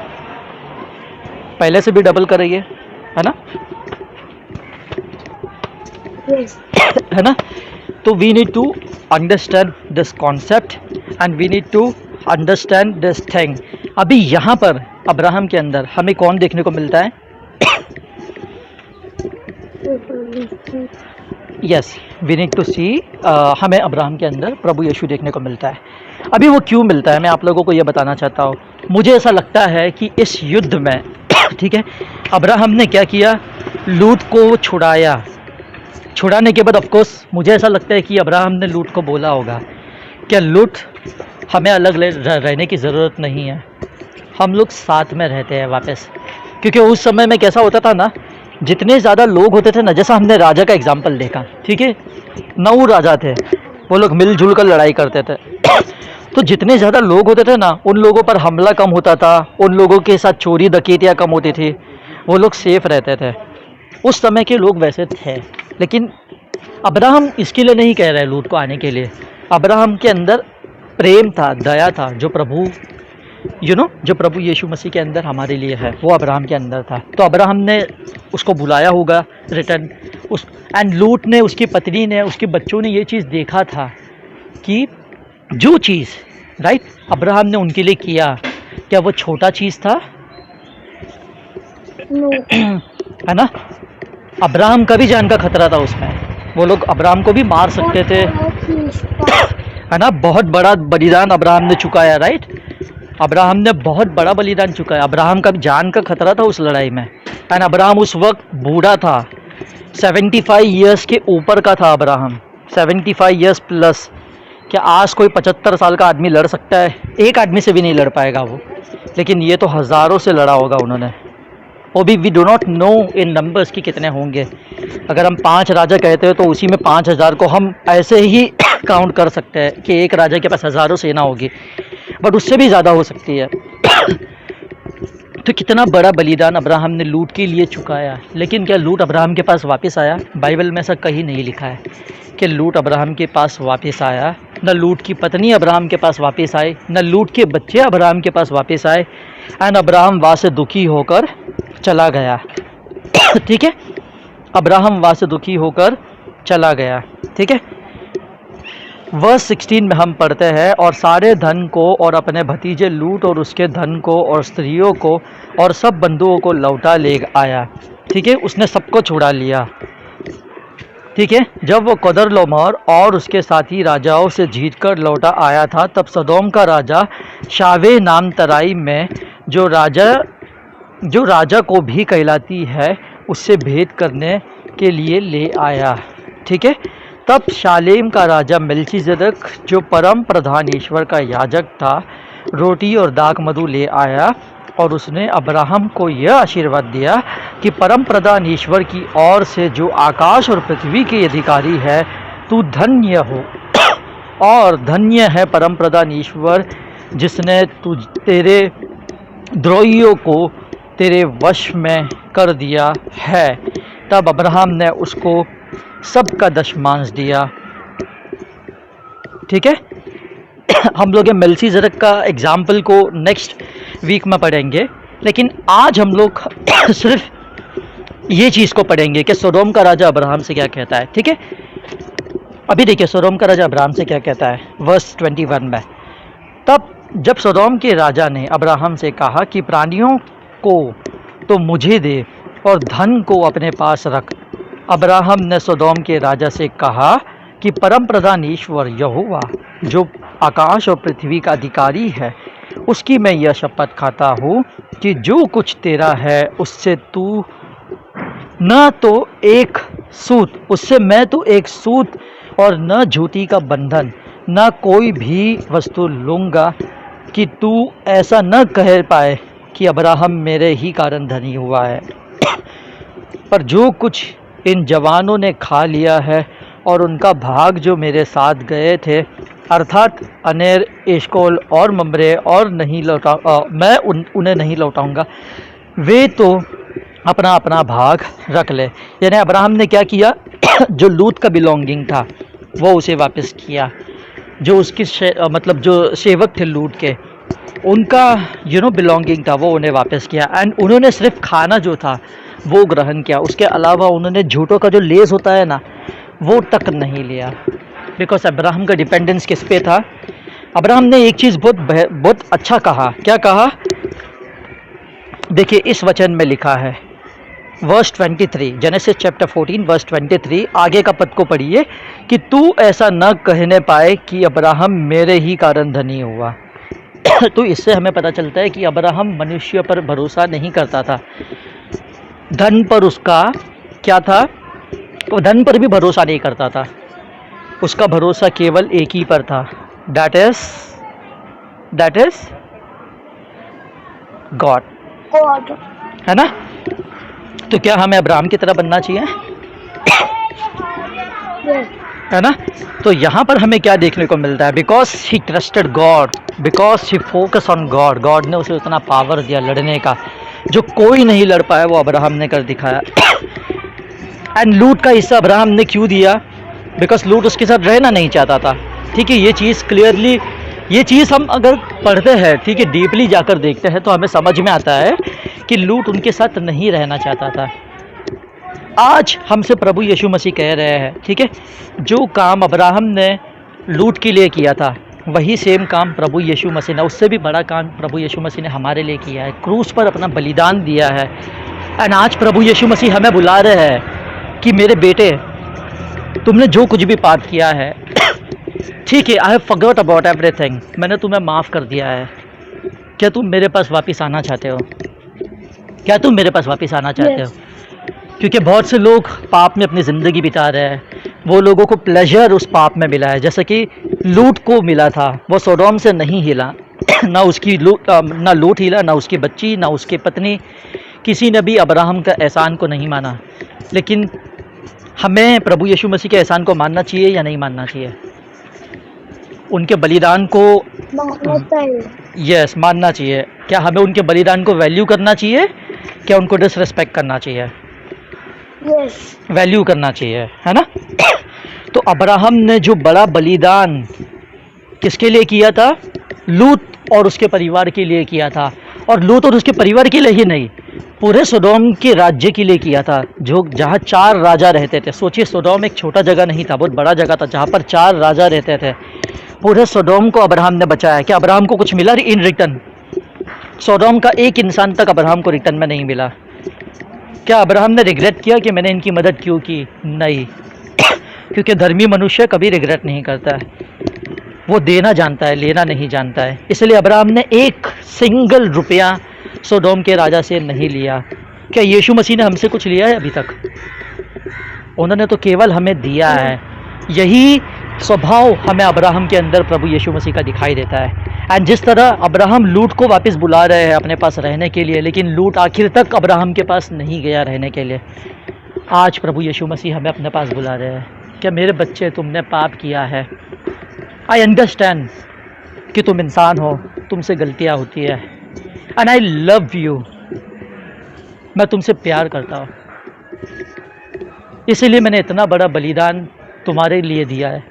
पहले से भी डबल करेंगे, है ना? Yes. है ना? तो we need to understand this concept and we need to understand this thing. अभी यहाँ पर अब्राहम के अंदर हमें कौन देखने को मिलता है? यस, वी नीड टू सी. हमें अब्राहम के अंदर प्रभु यीशु देखने को मिलता है. अभी वो क्यों मिलता है मैं आप लोगों को ये बताना चाहता हूँ. मुझे ऐसा लगता है कि इस युद्ध में ठीक है, अब्राहम ने क्या किया? लूत को छुड़ाया. छुड़ाने के बाद ऑफकोर्स मुझे ऐसा लगता है कि अब्राहम ने लूत को बोला होगा, क्या लूत, हमें अलग रहने की ज़रूरत नहीं है, हम लोग साथ में रहते हैं वापस. क्योंकि उस समय में कैसा होता था ना, जितने ज़्यादा लोग होते थे ना, जैसा हमने राजा का एग्जाम्पल देखा, ठीक है, 9 राजा थे, वो लोग मिलजुल कर लड़ाई करते थे. तो जितने ज़्यादा लोग होते थे ना, उन लोगों पर हमला कम होता था, उन लोगों के साथ चोरी डकैतियाँ कम होती थी, वो लोग सेफ रहते थे. उस समय के लोग वैसे थे. लेकिन अब्राहम इसके लिए नहीं कह रहे लूत को आने के लिए. अब्राहम के अंदर प्रेम था, दया था, जो प्रभु जो प्रभु यीशु मसीह के अंदर हमारे लिए है, वो अब्राहम के अंदर था. तो अब्राहम ने उसको बुलाया होगा रिटर्न एंड लूत ने, उसकी पत्नी ने, उसके बच्चों ने ये चीज़ देखा था कि जो चीज़ राइट अब्राहम ने उनके लिए किया, क्या वो छोटा चीज़ था? नो। है ना? अब्राहम का भी जान का खतरा था उसमें, वो लोग अब्राहम को भी मार सकते थे, है ना? बहुत बड़ा बलिदान अब्राहम ने चुकाया, राइट? अब्राहम ने बहुत बड़ा बलिदान चुकाया, अब्राहम का भी जान का खतरा था उस लड़ाई में। एंड अब्राहम उस वक्त बूढ़ा था, 75 ईयर्स के ऊपर का था अब्राहम, 75 ईयर्स प्लस। क्या आज कोई 75 साल का आदमी लड़ सकता है? एक आदमी से भी नहीं लड़ पाएगा वो, लेकिन ये तो हज़ारों से लड़ा होगा उन्होंने। वो भी we do not know in numbers कि कितने होंगे। अगर हम 5 राजा कहते हैं तो उसी में 5000 को हम ऐसे ही काउंट कर सकते हैं कि एक राजा के पास हज़ारों सेना होगी, बट उससे भी ज़्यादा हो सकती है। तो कितना बड़ा बलिदान अब्राहम ने लूट के लिए चुकाया। लेकिन क्या लूट अब्राहम के पास वापस आया? बाइबल में ऐसा कहीं नहीं लिखा है कि लूट अब्राहम के पास वापस आया। न लूट की पत्नी अब्राहम के पास वापस आई, न लूट के बच्चे अब्राहम के पास वापस आए। एंड अब्राहम वहाँ से दुखी होकर चला गया। ठीक है, अब्राहम वहाँ से दुखी होकर चला गया। ठीक है, वर्स 16 में हम पढ़ते हैं, और सारे धन को और अपने भतीजे लूट और उसके धन को और स्त्रियों को और सब बंधुओं को लौटा ले आया। ठीक है, उसने सबको छुड़ा लिया। ठीक है, जब वो कदरलोमर और उसके साथी राजाओं से जीतकर लौटा आया था, तब सदोम का राजा शावे नाम तराई में जो राजा को भी कहलाती है, उससे भेंट करने के लिए ले आया। ठीक है, तब शालेम का राजा मेल्कीजेदक जो परम प्रधान ईश्वर का याजक था, रोटी और दाख मधु ले आया, और उसने अब्राहम को यह आशीर्वाद दिया कि परम प्रधान ईश्वर की ओर से जो आकाश और पृथ्वी के अधिकारी है, तू धन्य हो, और धन्य है परम प्रधान ईश्वर जिसने तेरे द्रोहियों को तेरे वश में कर दिया है। तब अब्राहम ने उसको सबका दशमांश दिया। ठीक है, हम लोग मेल्कीजेदक का एग्जाम्पल को नेक्स्ट वीक में पढ़ेंगे, लेकिन आज हम लोग सिर्फ ये चीज़ को पढ़ेंगे कि सदोम का राजा अब्राहम से क्या कहता है। ठीक है, अभी देखिए सदोम का राजा अब्राहम से क्या कहता है, वर्स 21 में। तब जब सदोम के राजा ने अब्राहम से कहा कि प्राणियों को तो मुझे दे और धन को अपने पास रख, अब्राहम ने सदोम के राजा से कहा कि परम प्रधान ईश्वर यहोवा जो आकाश और पृथ्वी का अधिकारी है, उसकी मैं यह शपथ खाता हूँ कि जो कुछ तेरा है उससे तू न तो एक सूत, उससे मैं तो एक सूत और न झूठी का बंधन, न कोई भी वस्तु लूँगा, कि तू ऐसा न कह पाए कि अब्राहम मेरे ही कारण धनी हुआ है। पर जो कुछ इन जवानों ने खा लिया है और उनका भाग जो मेरे साथ गए थे, अर्थात अनेर, एशकोल और मम्रे, और नहीं मैं उन्हें नहीं लौटाऊंगा, वे तो अपना अपना भाग रख ले। यानी अब्राहम ने क्या किया, जो लूत का बिलोंगिंग था वो उसे वापस किया, जो उसकी मतलब जो सेवक थे लूत के, उनका बिलोंगिंग था वो उन्हें वापस किया। एंड उन्होंने सिर्फ खाना जो था वो ग्रहण किया, उसके अलावा उन्होंने झूठों का जो लेस होता है ना, वो तक नहीं लिया, बिकॉज अब्राहम का डिपेंडेंस किस पे था। अब्राहम ने एक चीज़ बहुत अच्छा कहा। क्या कहा? देखिए इस वचन में लिखा है, वर्स 23, जेनेसिस चैप्टर 14 वर्स 23, आगे का पद को पढ़िए, कि तू ऐसा न कहने पाए कि अब्राहम मेरे ही कारण धनी हुआ। तो इससे हमें पता चलता है कि अब्राहम मनुष्य पर भरोसा नहीं करता था, धन पर उसका क्या था, वो धन पर भी भरोसा नहीं करता था, उसका भरोसा केवल एक ही पर था, दैट इज गॉड, है ना। तो क्या हमें अब्राहम की तरह बनना चाहिए, है ना। तो यहाँ पर हमें क्या देखने को मिलता है, because he trusted God, because he focus on God, God ने उसे उतना पावर दिया लड़ने का जो कोई नहीं लड़ पाया, वो अब्राहम ने कर दिखाया। एंड लूट का हिस्सा अब्राहम ने क्यों दिया, बिकॉज लूट उसके साथ रहना नहीं चाहता था। ठीक है, ये चीज़ क्लियरली, ये चीज़ हम अगर पढ़ते हैं, ठीक है, डीपली जाकर देखते हैं, तो हमें समझ में आता है कि लूट उनके साथ नहीं रहना चाहता था। आज हमसे प्रभु यीशु मसीह कह रहे हैं, ठीक है, जो काम अब्राहम ने लूट के लिए किया था, वही सेम काम प्रभु यीशु मसीह ने, उससे भी बड़ा काम प्रभु यीशु मसीह ने हमारे लिए किया है, क्रूस पर अपना बलिदान दिया है। एंड आज प्रभु यीशु मसीह हमें बुला रहे हैं कि मेरे बेटे, तुमने जो कुछ भी पाप किया है, ठीक है, I have forgot about everything, मैंने तुम्हें माफ़ कर दिया है। क्या तुम मेरे पास वापस आना चाहते हो? क्या तुम मेरे पास वापस आना चाहते हो? क्योंकि बहुत से लोग पाप में अपनी ज़िंदगी बिता रहे हैं, वो लोगों को प्लेजर उस पाप में मिला है, जैसे कि लूट को मिला था। वो सोडोम से नहीं हिला ना उसकी ना लूट हिला, ना उसकी बच्ची, ना उसकी पत्नी, किसी ने भी अब्राहम का एहसान को नहीं माना। लेकिन हमें प्रभु यीशु मसीह के एहसान को मानना चाहिए या नहीं मानना चाहिए? उनके बलिदान को यस मानना चाहिए। क्या हमें उनके बलिदान को वैल्यू करना चाहिए? क्या उनको डिसरिस्पेक्ट करना चाहिए? वैल्यू करना चाहिए, है ना? तो अब्राहम ने जो बड़ा बलिदान किसके लिए किया था? लूत और उसके परिवार के लिए किया था। और लूत और उसके परिवार के लिए ही नहीं, पूरे सोडोम के राज्य के लिए किया था, जो जहाँ 4 राजा रहते थे। सोचिए, सोडोम एक छोटा जगह नहीं था, बहुत बड़ा जगह था, जहाँ पर 4 राजा रहते थे। पूरे सोडोम को अब्राहम ने बचाया। क्या अब्राहम को कुछ मिला इन रिटर्न? सोडोम का एक इंसान तक अब्राहम को रिटर्न में नहीं मिला। क्या अब्राहम ने रिग्रेट किया कि मैंने इनकी मदद क्यों की? नहीं, क्योंकि धर्मी मनुष्य कभी रिग्रेट नहीं करता है, वो देना जानता है, लेना नहीं जानता है। इसलिए अब्राहम ने एक सिंगल रुपया सोडोम के राजा से नहीं लिया। क्या यीशु मसीह ने हमसे कुछ लिया है अभी तक? उन्होंने तो केवल हमें दिया है। यही स्वभाव हमें अब्राहम के अंदर प्रभु यीशु मसीह का दिखाई देता है। एंड जिस तरह अब्राहम लूत को वापस बुला रहे हैं अपने पास रहने के लिए, लेकिन लूत आखिर तक अब्राहम के पास नहीं गया रहने के लिए, आज प्रभु यीशु मसीह हमें अपने पास बुला रहे हैं। क्या मेरे बच्चे, तुमने पाप किया है, आई अंडरस्टैंड कि तुम इंसान हो, तुमसे गलतियाँ होती है, एंड आई लव यू, मैं तुमसे प्यार करता हूँ, इसीलिए मैंने इतना बड़ा बलिदान तुम्हारे लिए दिया है।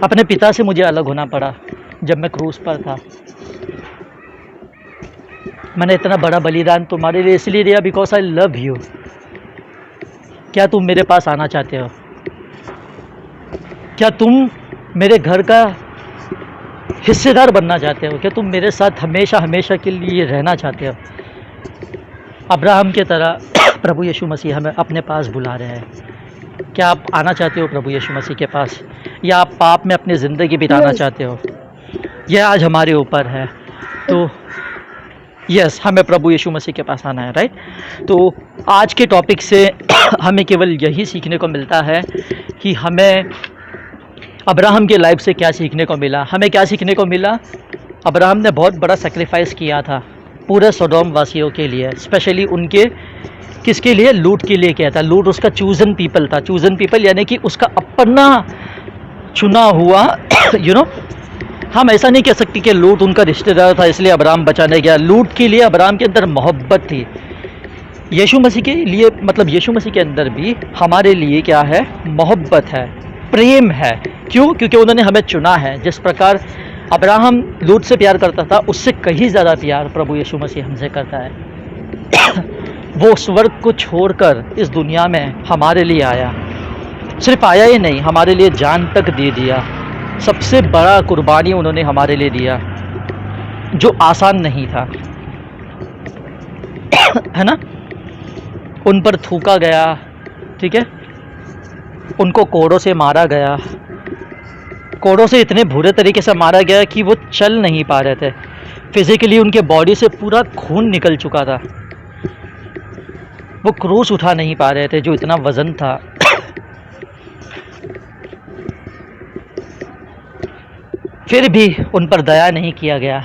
अपने पिता से मुझे अलग होना पड़ा जब मैं क्रूस पर था। मैंने इतना बड़ा बलिदान तुम्हारे लिए इसलिए दिया बिकॉज आई लव यू। क्या तुम मेरे पास आना चाहते हो? क्या तुम मेरे घर का हिस्सेदार बनना चाहते हो? क्या तुम मेरे साथ हमेशा हमेशा के लिए रहना चाहते हो? अब्राहम के तरह प्रभु यीशु मसीह हमें अपने पास बुला रहे हैं। क्या आप आना चाहते हो प्रभु यीशु मसीह के पास, या आप पाप में अपनी ज़िंदगी बिताना चाहते हो? यह आज हमारे ऊपर है। तो यस, हमें प्रभु यीशु मसीह के पास आना है, राइट? तो आज के टॉपिक से हमें केवल यही सीखने को मिलता है कि हमें अब्राहम के लाइफ से क्या सीखने को मिला। हमें क्या सीखने को मिला? अब्राहम ने बहुत बड़ा सेक्रीफाइस किया था पूरे सोडोम वासियों के लिए, स्पेशली उनके किसके लिए? लूत के लिए किया था। लूत उसका चूजन पीपल था। चूजन पीपल यानी कि उसका अपना चुना हुआ हम ऐसा नहीं कह सकते कि लूत उनका रिश्तेदार था इसलिए अब्राहम बचाने गया। लूत के लिए अब्राहम के अंदर मोहब्बत थी। यीशु मसीह के लिए, मतलब यीशु मसीह के अंदर भी हमारे लिए क्या है? मोहब्बत है, प्रेम है। क्यों? क्योंकि उन्होंने हमें चुना है। जिस प्रकार अब्राहम लूत से प्यार करता था, उससे कहीं ज़्यादा प्यार प्रभु यीशु मसीह हमसे करता है। वो स्वर्ग को छोड़कर इस दुनिया में हमारे लिए आया। सिर्फ आया ही नहीं, हमारे लिए जान तक दे दिया। सबसे बड़ा कुर्बानी उन्होंने हमारे लिए दिया, जो आसान नहीं था, है ना? उन पर थूका गया, ठीक है? उनको कोड़ों से मारा गया। कोड़ों से इतने बुरे तरीके से मारा गया कि वो चल नहीं पा रहे थे। फिजिकली उनके बॉडी से पूरा खून निकल चुका था। वो क्रूस उठा नहीं पा रहे थे, जो इतना वजन था। फिर भी उन पर दया नहीं किया गया।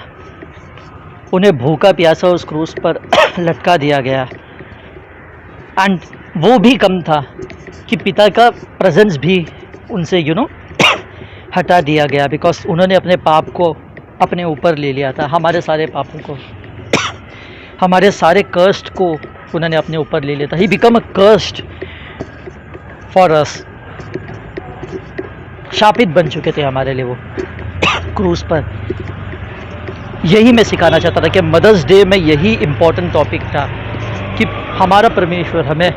उन्हें भूखा प्यासा उस क्रूस पर लटका दिया गया। एंड वो भी कम था कि पिता का प्रेजेंस भी उनसे हटा दिया गया, बिकॉज उन्होंने अपने पाप को अपने ऊपर ले लिया था। हमारे सारे पापों को, हमारे सारे कर्स्ट को उन्होंने अपने ऊपर ले लिया था। He become a cursed for us. शापित बन चुके थे हमारे लिए वो क्रूस पर। यही मैं सिखाना चाहता था कि मदर्स डे में यही इम्पोर्टेंट टॉपिक था कि हमारा परमेश्वर हमें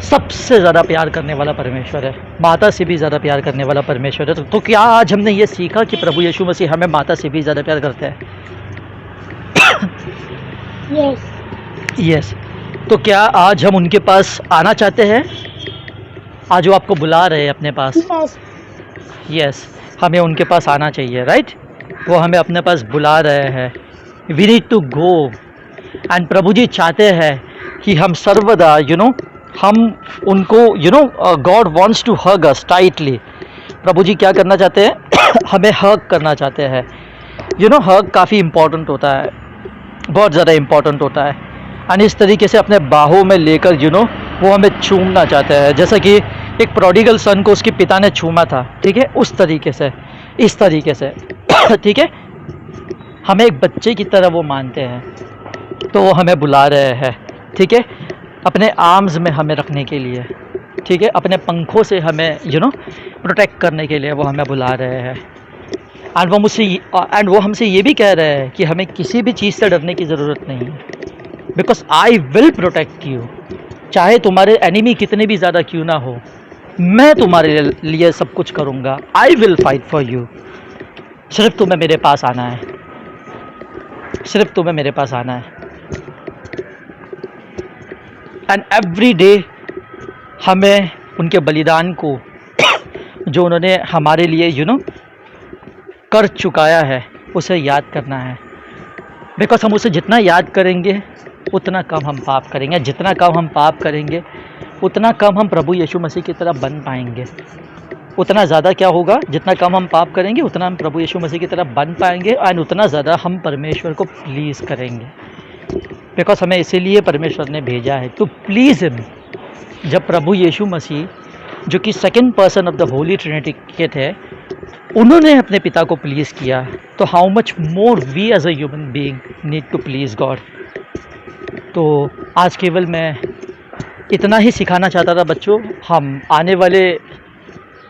सबसे ज़्यादा प्यार करने वाला परमेश्वर है, माता से भी ज़्यादा प्यार करने वाला परमेश्वर है। तो क्या आज हमने ये सीखा कि प्रभु यीशु मसीह हमें माता से भी ज़्यादा प्यार करते हैं? Yes yes. तो क्या आज हम उनके पास आना चाहते हैं? आज वो आपको बुला रहे हैं अपने पास। यस यस, हमें उनके पास आना चाहिए, राइट? वो हमें अपने पास बुला रहे हैं। We need to go. And प्रभु जी चाहते हैं कि हम सर्वदा हम उनको God wants to hug us tightly. प्रभु जी क्या करना चाहते हैं? हमें हग करना चाहते हैं। हग काफ़ी इम्पोर्टेंट होता है, बहुत ज़्यादा इम्पोर्टेंट होता है। एंड इस तरीके से अपने बाहों में लेकर वो हमें चूमना चाहते हैं, जैसा कि एक प्रोडिगल सन को उसके पिता ने चूमा था, ठीक है? उस तरीके से, इस तरीके से ठीक है? हमें एक बच्चे की तरह वो मानते हैं, तो वो हमें बुला रहे हैं, ठीक है? अपने आर्म्स में हमें रखने के लिए, ठीक है? अपने पंखों से हमें प्रोटेक्ट करने के लिए वो हमें बुला रहे हैं। एंड वो हमसे ये भी कह रहे हैं कि हमें किसी भी चीज़ से डरने की ज़रूरत नहीं है, because I will protect you. चाहे तुम्हारे एनिमी कितने भी ज़्यादा क्यों ना हो, मैं तुम्हारे लिए सब कुछ करूँगा। I will fight for you. सिर्फ तुम्हें मेरे पास आना है, सिर्फ तुम्हें मेरे पास आना है। एंड एवरी डे हमें उनके बलिदान को जो उन्होंने हमारे लिए कर चुकाया है, उसे याद करना है। बिकॉज हम उसे जितना याद करेंगे उतना कम हम पाप करेंगे, जितना कम हम पाप करेंगे उतना कम हम प्रभु यीशु मसीह की तरह बन पाएंगे। उतना ज़्यादा क्या होगा, जितना कम हम पाप करेंगे उतना हम प्रभु यीशु मसीह की तरह बन पाएंगे, एंड उतना ज़्यादा हम परमेश्वर को प्लीज़ करेंगे। बिकॉज हमें इसीलिए परमेश्वर ने भेजा है, टू प्लीज़ हिम। जब प्रभु यीशु मसीह, जो कि second person of the holy trinity के थे, उन्होंने अपने पिता को प्लीज़ किया, तो how much more we as a human being need to please God. तो आज केवल मैं इतना ही सिखाना चाहता था बच्चों। हम आने वाले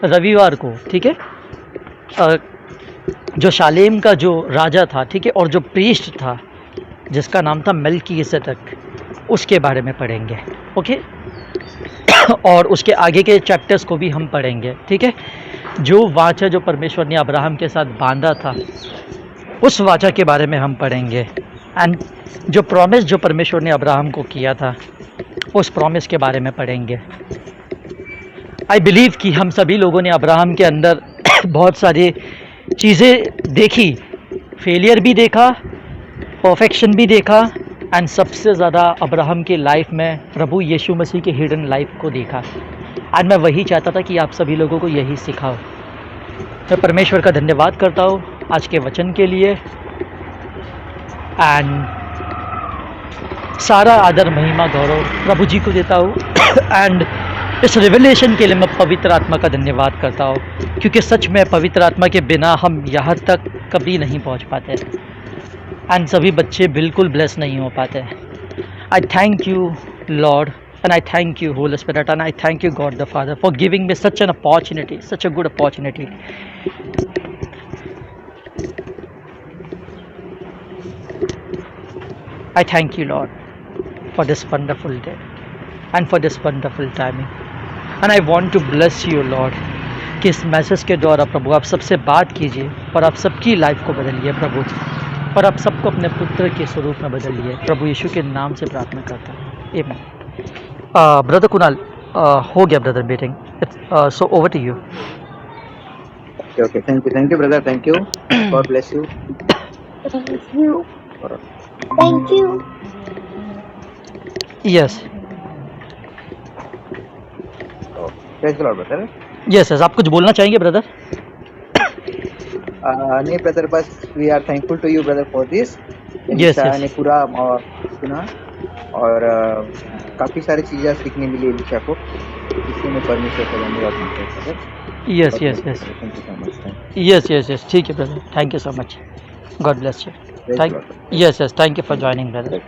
रविवार को, ठीक है, जो शालेम का जो राजा था, ठीक है, और जो प्रीस्ट था जिसका नाम था मेल्कीसेदक, उसके बारे में पढ़ेंगे, ओके? और उसके आगे के चैप्टर्स को भी हम पढ़ेंगे, ठीक है? जो वाचा जो परमेश्वर ने अब्राहम के साथ बांधा था, उस वाचा के बारे में हम पढ़ेंगे। एंड जो प्रॉमिस जो परमेश्वर ने अब्राहम को किया था, उस प्रॉमिस के बारे में पढ़ेंगे। आई बिलीव कि हम सभी लोगों ने अब्राहम के अंदर बहुत सारी चीज़ें देखी, फेलियर भी देखा, परफेक्शन भी देखा, एंड सबसे ज़्यादा अब्राहम की लाइफ में प्रभु यीशु मसीह के हिडन लाइफ को देखा। आज मैं वही चाहता था कि आप सभी लोगों को यही सिखाओ। मैं परमेश्वर का धन्यवाद करता हूँ आज के वचन के लिए, एंड सारा आदर महिमा गौरव प्रभु जी को देता हूँ। एंड इस रिवलेशन के लिए मैं पवित्र आत्मा का धन्यवाद करता हूँ, क्योंकि सच में पवित्र आत्मा के बिना हम यहाँ तक कभी नहीं पहुँच पाते, एंड सभी बच्चे बिल्कुल ब्लेस नहीं हो पाते। आई thank you Lord, and I thank you Holy Spirit, and I thank you God the Father for giving me such an opportunity, such a good opportunity. I thank you Lord for this wonderful day and for this wonderful timing, and I want to bless you Lord कि इस message के द्वारा प्रभु आप सबसे बात कीजिए और आप सबकी लाइफ को बदलिए प्रभु, और आप सबको अपने पुत्र के स्वरूप में बदलिए। प्रभु यीशु के नाम से प्रार्थना करता हूँ, आमीन। ब्रदर कुणाल, हो गया brother meeting, so over to you. Okay, thank you brother, thank you. God bless you. Thank you. Thank you. Yes Praise the Lord brother. Yes yes, आप कुछ बोलना चाहेंगे ब्रदर? नहीं ब्रदर, बस we are thankful to you brother for this. Yes, yes. ने पूरा सुना, और काफी सारी चीजें सीखने मिली एलिशा को, इसलिए मैं परमेश्वर का धन्यवाद करता हूं। Yes yes yes thank you so much. Yes yes yes, ठीक है brother, thank you so much, God bless you. Thank yes yes, thank you for joining brother.